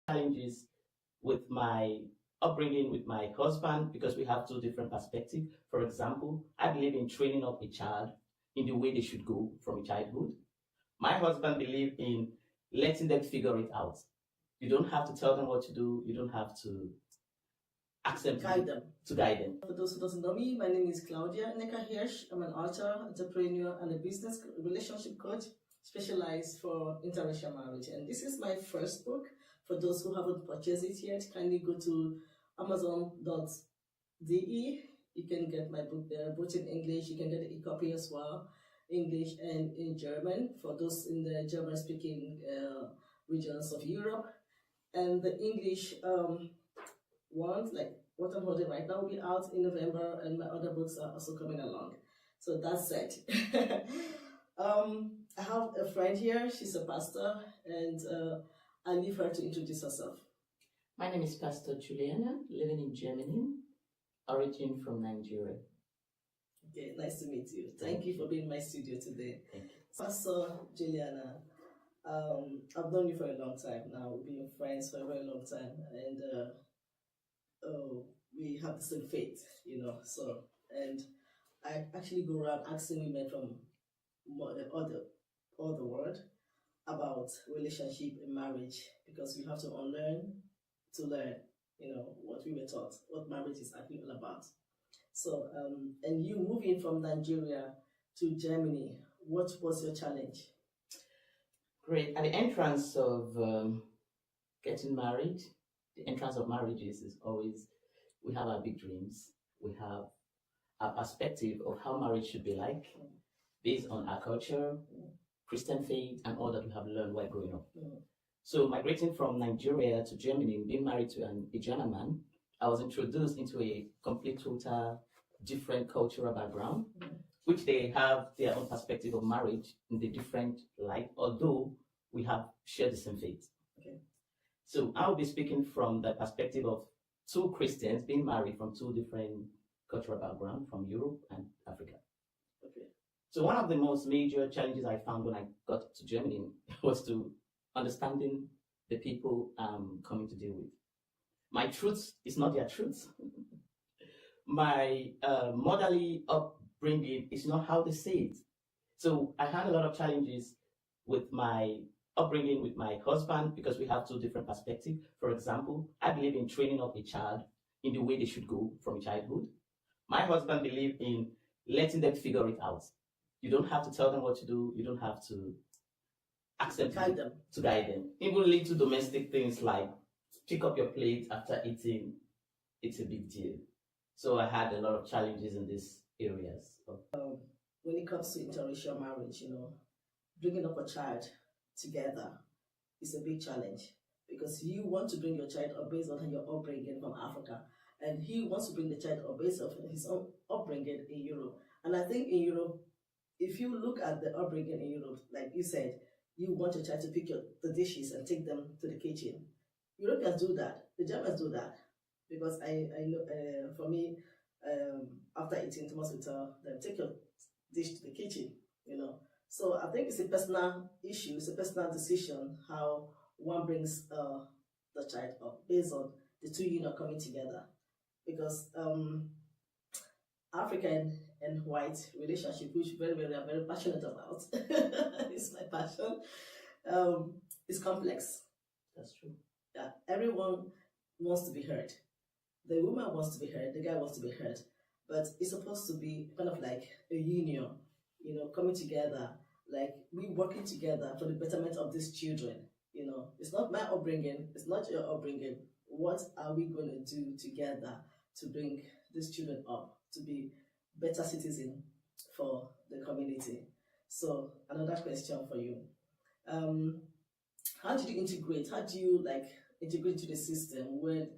challenges with my upbringing with my husband because we have two different perspectives. For example, I believe in training up a child in the way they should go from childhood. My husband believes in letting them figure it out. You don't have to tell them what to do. You don't have to ask them to guide them. For those who don't know me, my name is Claudia Necker-Hirsch. I'm an author, entrepreneur, and a business relationship coach specialized for interracial marriage. And this is my first book. For those who haven't purchased it yet, kindly go to amazon.de. You can get my book there, both in English. You can get an e-copy as well, English and in German, for those in the German-speaking regions of Europe. And the English ones, like what I'm holding right now, will be out in November, and my other books are also coming along. So that's it. I have a friend here. She's a pastor, and I leave her to introduce herself. My name is Pastor Juliana, living in Germany, origin from Nigeria. Okay, nice to meet you. Thank you for being in my studio today. Thank you. Pastor Juliana, I've known you for a long time now. We've been friends for a very long time, and we have the same faith, So, and I actually go around asking women from all the world about relationship and marriage, because we have to unlearn to learn, what we were taught, what marriage is actually all about. So, and you moving from Nigeria to Germany, what was your challenge? Great. At the entrance of getting married, the entrance of marriages is always, we have our big dreams. We have a perspective of how marriage should be like, based on our culture, Christian faith, and all that we have learned while growing up. So migrating from Nigeria to Germany, being married to a German man, I was introduced into a complete, total, different cultural background, which they have their own perspective of marriage in the different light, although we have shared the same faith. Okay. So I'll be speaking from the perspective of two Christians being married from two different cultural backgrounds from Europe and Africa. Okay. So one of the most major challenges I found when I got to Germany was to understanding the people I'm coming to deal with. My truth is not their truth. My motherly upbringing is not how they say it. So I had a lot of challenges with my upbringing with my husband because we have two different perspectives. For example, I believe in training up a child in the way they should go from childhood. My husband believes in letting them figure it out. You don't have to tell them what to do. You don't have to ask them to guide them. Even little domestic things like pick up your plate after eating, it's a big deal. So I had a lot of challenges in these areas. When it comes to interracial marriage, bringing up a child together is a big challenge, because you want to bring your child up based on your upbringing from Africa, and he wants to bring the child up based on his own upbringing in Europe. And I think in Europe, if you look at the upbringing in Europe, like you said, you want your child to pick the dishes and take them to the kitchen. Europeans do that. The Germans do that. Because I know, for me, after eating, Thomas will tell them, take your dish to the kitchen, So I think it's a personal issue, it's a personal decision how one brings the child up based on the two coming together. Because African and white relationship, which I'm very passionate about, it's my passion, is complex. That's true. Yeah, everyone wants to be heard. The woman wants to be heard, the guy wants to be heard, but it's supposed to be kind of like a union, coming together, like we working together for the betterment of these children. It's not my upbringing, it's not your upbringing. What are we going to do together to bring these children up to be better citizens for the community? So another question for you. How did you integrate? How do you integrate to the system when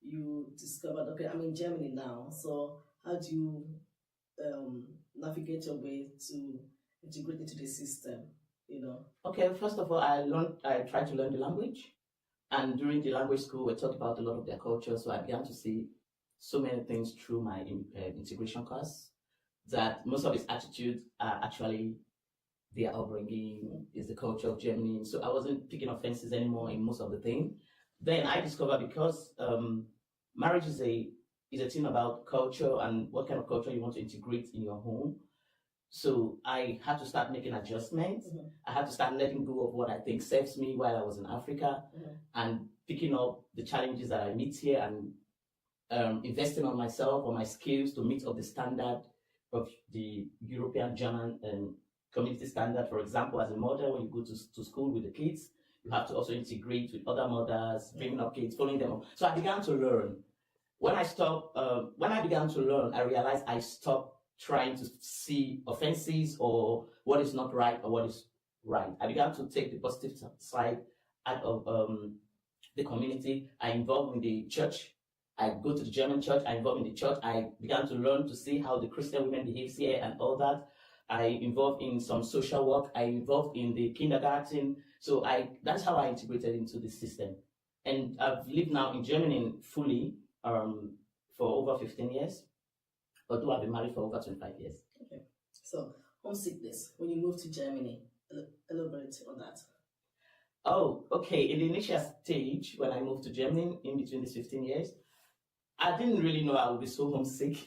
you discovered, okay, I'm in Germany now, so how do you navigate your way to integrate into the system, Okay, first of all, I tried to learn the language, and during the language school, we talked about a lot of their culture, so I began to see so many things through my integration class, that most of its attitudes are actually their upbringing, is the culture of Germany, so I wasn't picking offenses anymore in most of the things then I discovered, because marriage is a thing about culture and what kind of culture you want to integrate in your home. So I had to start making adjustments. I had to start letting go of what I think serves me while I was in Africa, and picking up the challenges that I meet here, and investing on myself, on my skills to meet up the standard of the European German community standard. For example, as a mother, when you go to school with the kids, you have to also integrate with other mothers, bringing up kids, following them up. So I began to learn. When I began to learn, I realized I stopped trying to see offenses or what is not right or what is right. I began to take the positive side out of the community. I involved in the church. I go to the German church. I involved in the church. I began to learn to see how the Christian women behave here and all that. I involved in some social work. I involved in the kindergarten. So that's how I integrated into the system. And I've lived now in Germany fully for over 15 years. Although I've been married for over 25 years. Okay. So, homesickness, when you moved to Germany, elaborate on that. Oh, okay. In the initial stage, when I moved to Germany in between these 15 years, I didn't really know I would be so homesick.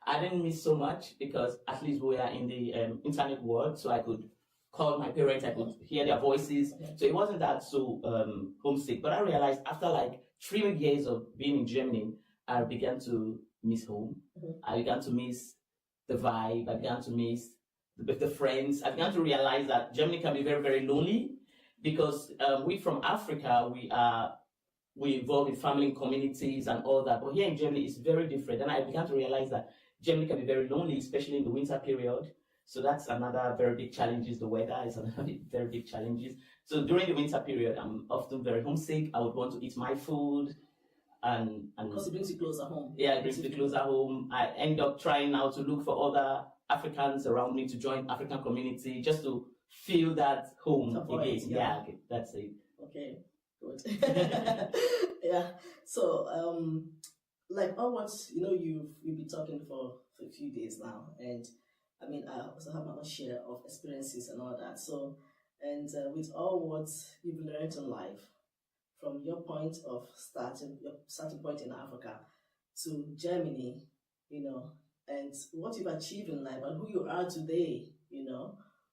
I didn't miss so much because at least we are in the internet world, so I could call my parents, I could hear their voices. So it wasn't that so homesick. But I realized after like 3 years of being in Germany, I began to miss home. I began to miss the vibe. I began to miss the friends. I began to realize that Germany can be very, very lonely, because we from Africa, we involve in family communities and all that. But here in Germany, it's very different. And I began to realize that Germany can be very lonely, especially in the winter period. So that's another very big challenge. The weather is another very big challenge. So during the winter period, I'm often very homesick. I would want to eat my food. And because it brings you closer home. Yeah, it brings me closer home. I end up trying now to look for other Africans around me to join African community, just to feel that home again. Yeah, okay, that's it. Okay, good. Yeah. So, like onwards, you've been talking for a few days now, and I mean, I also have my own share of experiences and all that. So, and with all what you've learned in life, from your point of your starting point in Africa to Germany, and what you've achieved in life and who you are today,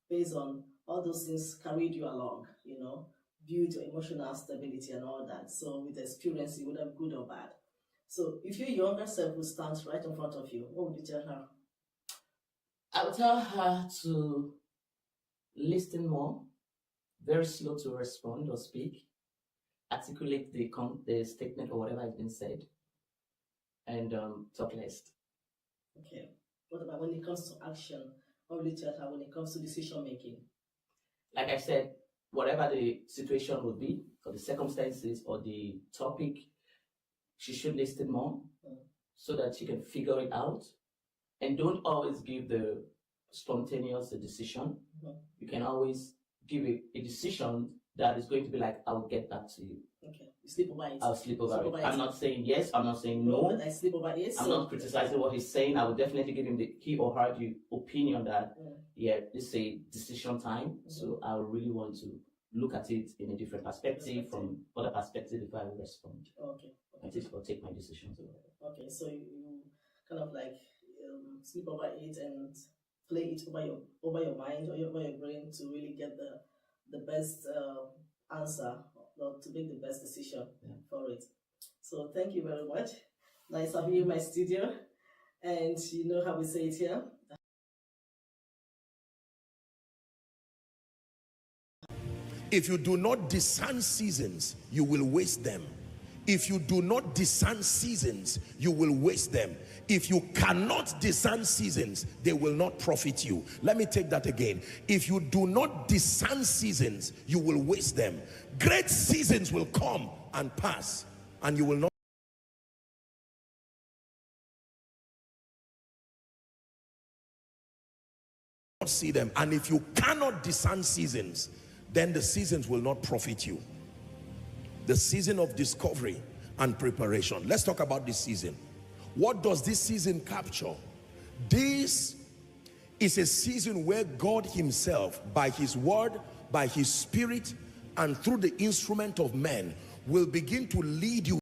based on all those things carried you along, build your emotional stability and all that. So with experience, whether good or bad. So if your younger self would stand right in front of you, what would you tell her? I would tell her to listen more, very slow to respond or speak, articulate the statement or whatever has been said, and talk less. Okay. What about when it comes to action? What will you tell her when it comes to decision making? Like I said, whatever the situation would be, or the circumstances, or the topic, she should listen more so that she can figure it out. And don't always give the spontaneous decision. You can always give a decision that is going to be like, I'll get back to you. Okay. You sleep over it. I'll sleep over it. I'm not saying yes, I'm not saying no. But I sleep over it. I'm not criticizing what he's saying. I will definitely give him he or her the opinion that, this is a decision time. So I really want to look at it in a different perspective, from other perspective before I will respond. Okay. Or take my decisions. Okay, so you kind of like sleep over it and play it over your mind or over your brain to really get the best answer, or to make the best decision for it. So thank you very much. Nice having you in my studio. And you know how we say it here. If you do not discern seasons, you will waste them. If you do not discern seasons, you will waste them. If you cannot discern seasons, they will not profit you. Let me take that again. If you do not discern seasons, you will waste them. Great seasons will come and pass, and you will not see them. And if you cannot discern seasons, then the seasons will not profit you. The season of discovery and preparation. Let's talk about this season. What does this season capture? This is a season where God himself, by his word, by his spirit, and through the instrument of men, will begin to lead you